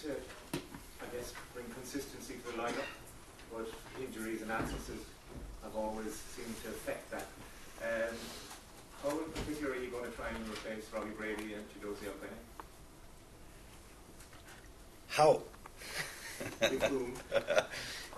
to, I guess, bring consistency to the lineup, but injuries and absences have always seemed to affect that. How in particular are you going to try and replace Robbie Brady and Chidozie Ogene? How? With whom?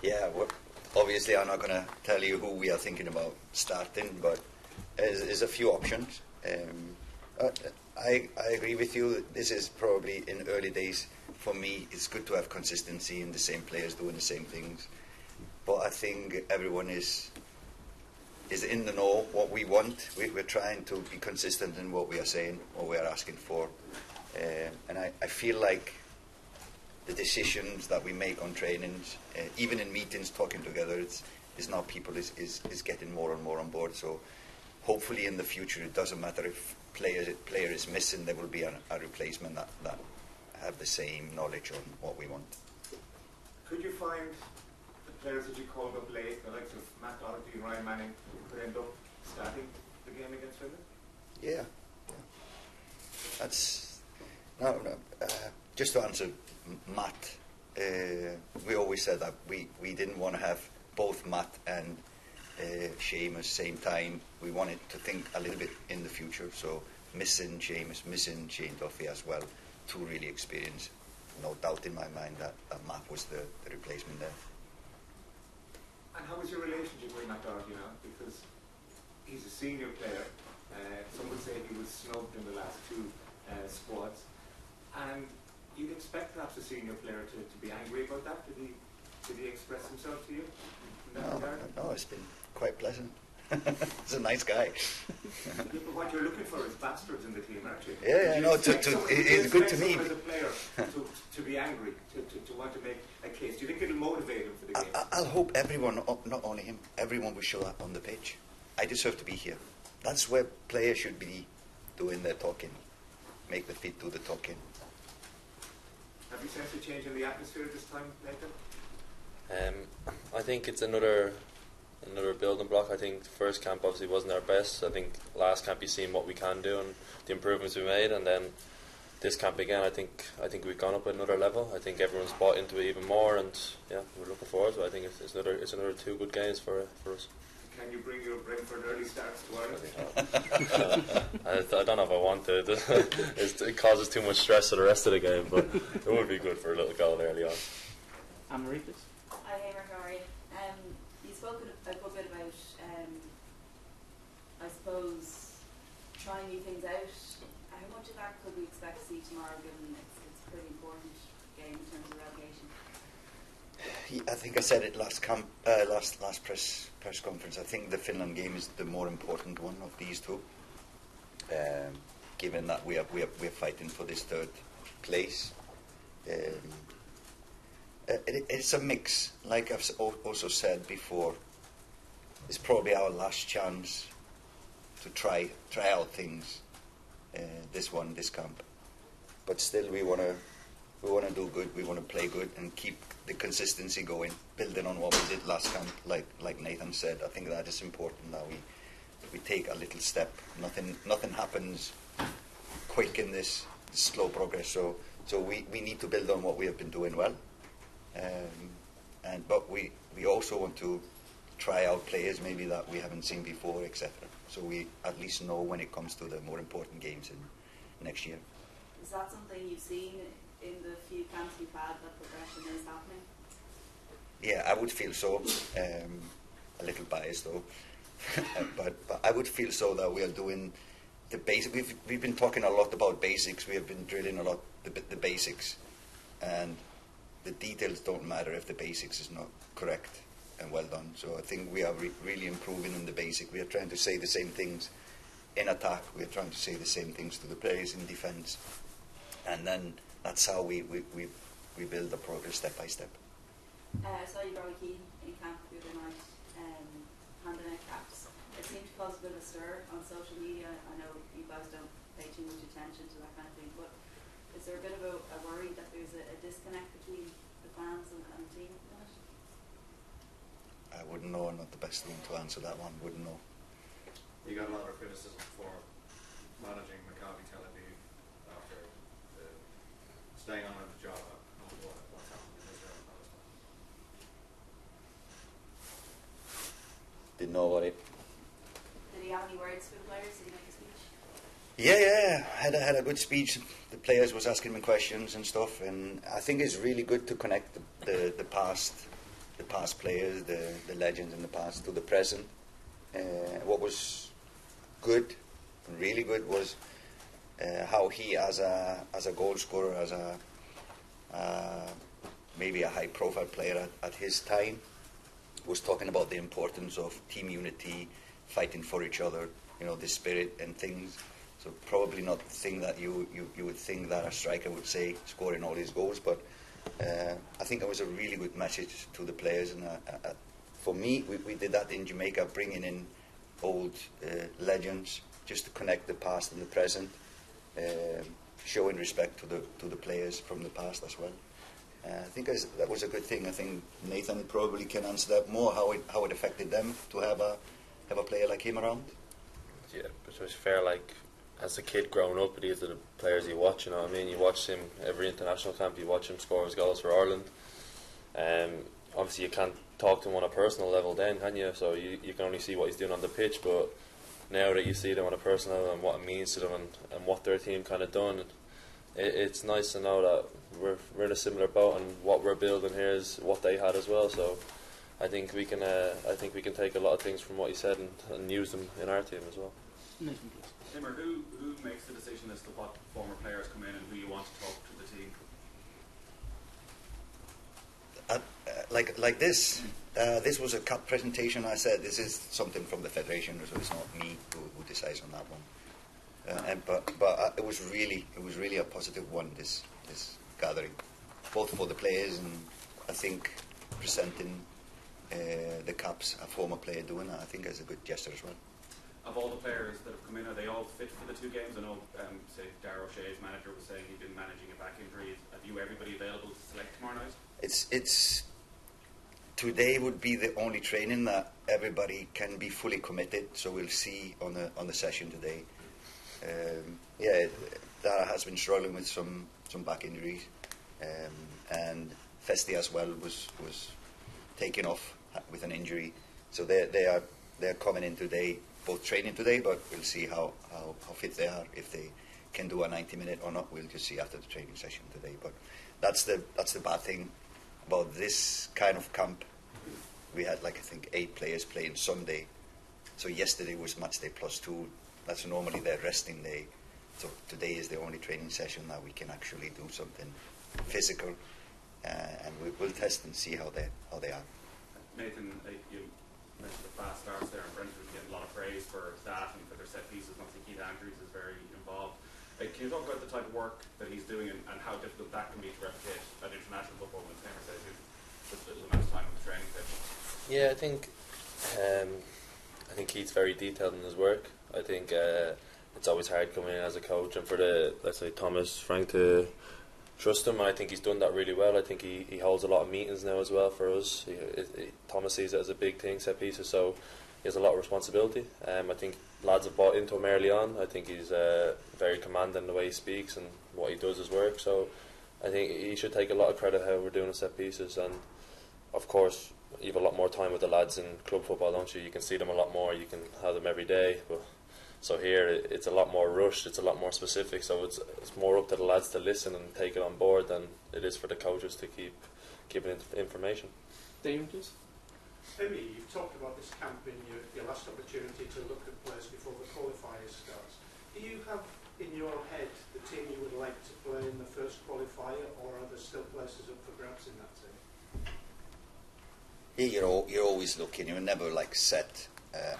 Yeah, well, obviously I'm not going to tell you who we are thinking about starting, but there's a few options. I agree with you. This is probably in early days. For me, it's good to have consistency in the same players doing the same things. But I think everyone is in the know what we want. We're trying to be consistent in what we are saying, what we are asking for. And I feel like the decisions that we make on trainings, even in meetings, talking together, it's now people is getting more and more on board. So hopefully in the future it doesn't matter if player is missing, there will be a replacement that have the same knowledge on what we want. Could you find the players that you called up late, the likes of Matt Doherty and Ryan Manning, could end up starting the game against Finland? Yeah. That's no. Just to answer Matt, we always said that we didn't want to have both Matt and Seamus same time. We wanted to think a little bit in the future. So missing Seamus, missing Shane Duffy as well, two really experienced. No doubt in my mind that Matt was the replacement there. And how was your relationship with Matt Doherty now? Because he's a senior player. Some would say he was snubbed in the last two squads. And you'd expect perhaps a senior player to be angry about that. Did he express himself to you in that regard? No, it's been quite pleasant. He's a nice guy. Yeah, but what you're looking for is bastards in the team, aren't you? Yeah, no, it's good to me. As a player, to be angry, to want to make a case. Do you think it'll motivate him for the game? I'll hope everyone, not only him, everyone will show up on the pitch. I deserve to be here. That's where players should be doing their talking. Make the feet do the talking. Have you sensed a change in the atmosphere this time, Nathan? I think it's another building block. I think the first camp obviously wasn't our best. I think last camp you've seen what we can do and the improvements we made, and then this camp again I think we've gone up another level. I think everyone's bought into it even more, and yeah, we're looking forward to it. I think it's another two good games for us. Can you bring your Brentford early starts to Ireland? I don't know if I want to. It causes too much stress for the rest of the game, but it would be good for a little goal early on. Anne-Marie, please. Hi, Heimir, how are you? You spoke a good bit about, I suppose, trying new things out. How much of that could we expect to see tomorrow, given it's a pretty important game in terms of relegation? I think I said it last press conference. I think the Finland game is the more important one of these two, given that we're fighting for this third place. It's a mix. Like I've also said before, it's probably our last chance to try out things. This camp, but still we want to do good. We want to play good and keep the consistency going, building on what we did last camp. Like Nathan said, I think that is important. That we take a little step. Nothing happens quick in this slow progress. So we need to build on what we have been doing well. But we also want to try out players maybe that we haven't seen before, etc. So we at least know when it comes to the more important games in next year. Is that something you've seen in the few camps you've had, that progression is happening? Yeah, I would feel so. A little biased though, but I would feel so that we are doing the basic. We've been talking a lot about basics. We have been drilling a lot the basics, and the details don't matter if the basics is not correct and well done. So I think we are really improving in the basic. We are trying to say the same things in attack. We are trying to say the same things to the players in defence, and then that's how we build the progress step by step. I saw you very keen in camp the other night, handing out caps. It seemed to cause a bit of a stir on social media. I know you guys don't pay too much attention to that kind of thing, but is there a bit of a worry that there's a disconnect between the fans and the team at the minute? I wouldn't know. I'm not the best one to answer that one. Wouldn't know. You got a lot of criticism for managing Maccabi Tel Aviv after staying on the job didn't know about it. Did he have any words for the players? Did he make a speech? Yeah. Had a good speech. The players was asking me questions and stuff, and I think it's really good to connect the past players, the legends in the past, to the present. What was good, really good, was how he, as a goal scorer, as maybe a high-profile player at his time, was talking about the importance of team unity, fighting for each other, the spirit and things. So probably not the thing that you would think that a striker would say, scoring all his goals, but I think it was a really good message to the players. And for me, we did that in Jamaica, bringing in old legends, just to connect the past and the present, showing respect to the players from the past as well. I think that was a good thing. I think Nathan probably can answer that more, how it affected them to have a player like him around. Yeah, but it was fair, like, as a kid growing up, these are the players you watch, you know what I mean? You watch him every international camp, you watch him score his goals for Ireland. Obviously you can't talk to him on a personal level then, can you? So you can only see what he's doing on the pitch, but now that you see them on a personal level and what it means to them and what their team kind of done, it's nice to know that we're in a similar boat, and what we're building here is what they had as well. So I think we can take a lot of things from what he said and use them in our team as well. Heimir, who makes the decision as to what former players come in and who you want to talk to the team? Like this, this was a cup presentation. I said this is something from the federation, so it's not me who decides on that one. But it was really a positive one. This gathering, both for the players and I think presenting the cups a former player doing it, I think is a good gesture as well. Of all the players that have come in, are they all fit for the two games? I know, say, Darragh O'Shea's manager was saying he'd been managing a back injury. Have you everybody available to select tomorrow night? It's today would be the only training that everybody can be fully committed. So we'll see on the session today. Darragh has been struggling with some back injuries, and Festi as well was taken off with an injury. So they're coming in today, both training today, but we'll see how fit they are, if they can do a 90-minute or not. We'll just see after the training session today. But that's the bad thing about this kind of camp. We had, like, I think 8 players playing Sunday. So yesterday was match day +2. That's normally their resting day. So today is the only training session that we can actually do something physical, and we'll test and see how they are. Nathan, you mentioned the fast starts there, and Brentford getting a lot of praise for that and for their set pieces. Obviously, Keith Andrews is very involved. Can you talk about the type of work that he's doing and how difficult that can be to replicate at international football when Heimir says you've just a little amount of time on the training pitch? Yeah, I think Keith's very detailed in his work. I think it's always hard coming in as a coach and for let's say Thomas Frank to trust him. I think he's done that really well. I think he holds a lot of meetings now as well for us. Thomas sees it as a big thing, set pieces, so he has a lot of responsibility. I think lads have bought into him early on. I think he's very commanding in the way he speaks and what he does his work. So I think he should take a lot of credit how we're doing the set pieces. And of course, you have a lot more time with the lads in club football, don't you? You can see them a lot more. You can have them every day. So here it's a lot more rushed. It's a lot more specific. So it's more up to the lads to listen and take it on board than it is for the coaches to keep giving information. Damien, please. Heimir, you've talked about this camp in your last opportunity to look at players before the qualifiers starts. Do you have in your head the team you would like to play in the first qualifier, or are there still places up for grabs in that team? Yeah, you're always looking. You're never like set.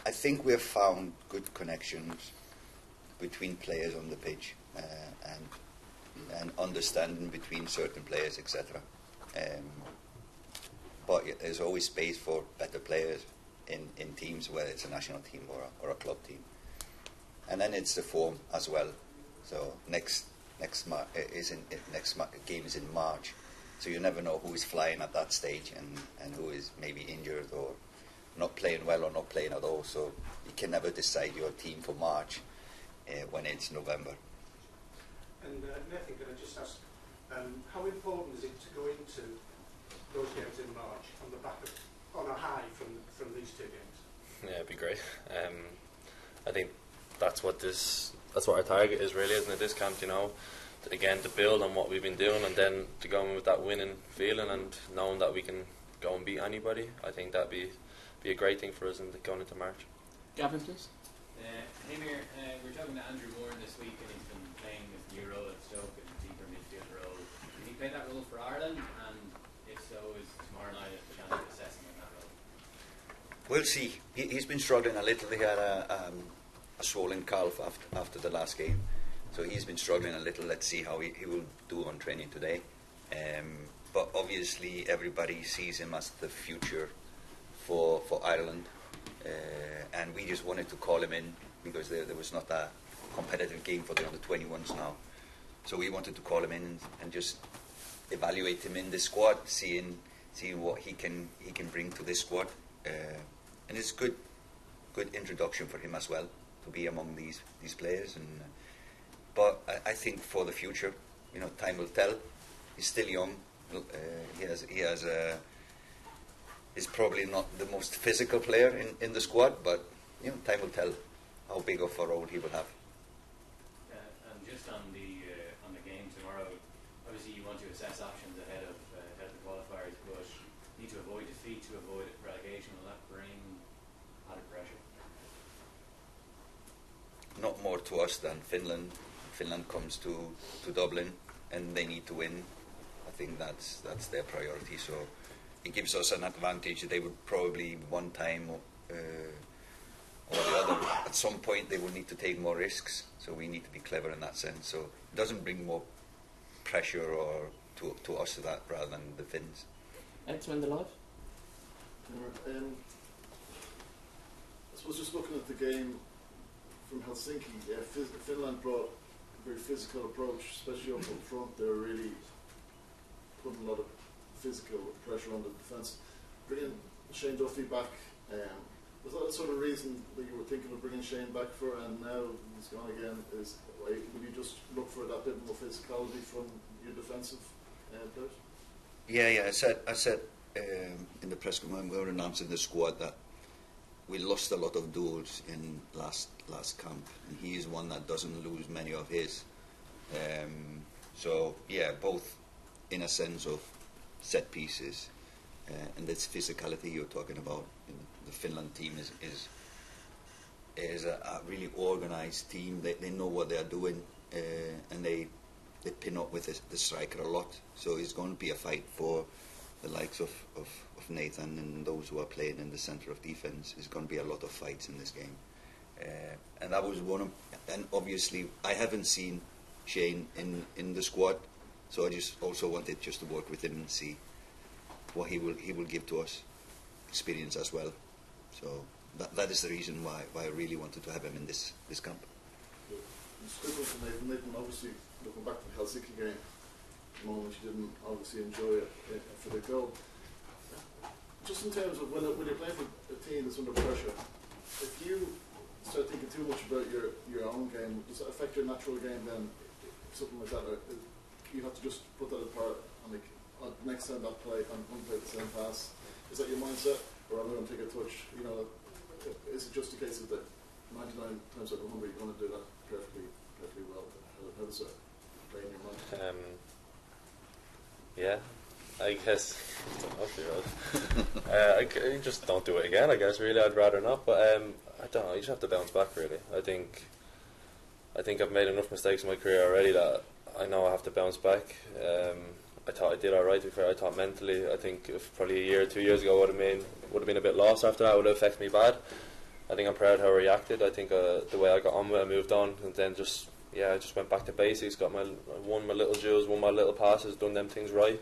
I think we've found good connections between players on the pitch, and understanding between certain players, etc. But there's always space for better players in teams, whether it's a national team or a club team. And then it's the form as well. So next game is in March. So you never know who is flying at that stage and who is maybe injured or not playing well or not playing at all. So you can never decide your team for March when it's November. And Nathan, can I just ask, how important is it to go into those games in March on a high from these two games? Yeah, it'd be great. I think that's what our target is, really, isn't it? This camp, again, to build on what we've been doing, and then to go in with that winning feeling and knowing that we can go and beat anybody. I think that'd be a great thing for us going into March. Gavin, please. Heimir, we were talking to Andrew Moore this week, and he's been playing this new role at Stoke, a deeper midfield role. Can he play that role for Ireland? And if so, is tomorrow night a chance of assessing in that role? We'll see. He's been struggling a little. He had a swollen calf after the last game, so he's been struggling a little. Let's see how he will do on training today. But obviously, everybody sees him as the future for Ireland, and we just wanted to call him in because there was not a competitive game for the under-21s now. So we wanted to call him in and just evaluate him in this squad, seeing what he can bring to this squad. And it's good introduction for him as well to be among these players. But I think for the future, time will tell. He's still young. He's probably not the most physical player in the squad, but time will tell how big of a role he will have. And just on the game tomorrow, obviously you want to assess options ahead of the qualifiers, but you need to avoid defeat, to avoid relegation. Will that bring added pressure? Not more to us than Finland. Finland comes to Dublin and they need to win. I think that's their priority. So it gives us an advantage. They would probably one time or the other, at some point they will need to take more risks. So we need to be clever in that sense. So it doesn't bring more pressure or to us that rather than the Finns. Ed, to end the live. I suppose just looking at the game from Helsinki, Finland brought a very physical approach, especially up front. They were really putting a lot of physical pressure on the defence. Bringing Shane Duffy back, was that the sort of reason that you were thinking of bringing Shane back for, and now he's gone again? Will you just look for that bit more physicality from your defensive players? Yeah. I said in the press conference when we were announcing the squad that we lost a lot of duels in last camp, and he is one that doesn't lose many of his. So yeah, both in a sense of set pieces and this physicality you're talking about. The Finland team is a really organised team. They know what they are doing, and they pin up with the striker a lot. So it's going to be a fight for the likes of Nathan and those who are playing in the centre of defence. There's going to be a lot of fights in this game, and that was one of. And obviously, I haven't seen Shane in the squad, so I just also wanted just to work with him and see what he will give to us, experience as well. So that is the reason why I really wanted to have him in this camp. It's quick one for Nathan. Nathan, obviously, looking back to the Helsinki game, the moment you didn't obviously enjoy it for the goal. Just in terms of when you're playing for a team that's under pressure, if you start thinking too much about your own game, does that affect your natural game then? Something like that, or you have to just put that apart and next time that play, I'm going to play the same pass. Is that your mindset? Or I'm going to take a touch? Is it just a case of that 99 times out of 100 you're going to do that perfectly well? How does that play in your mind? Yeah, I guess I just don't do it again. I guess really, I'd rather not. But I don't know. You just have to bounce back. Really, I think I've made enough mistakes in my career already that I know I have to bounce back. I thought I did all right. I thought mentally, I think if probably a year or 2 years ago would have been a bit lost after that, would have affected me bad. I think I'm proud how I reacted. I think the way I got on with it, I moved on, and then I just went back to basics. Won my little duels, won my little passes, done them things right,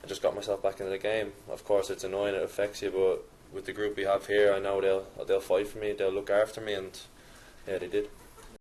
and just got myself back into the game. Of course, it's annoying, it affects you, but with the group we have here, I know they'll fight for me, they'll look after me, and yeah, they did.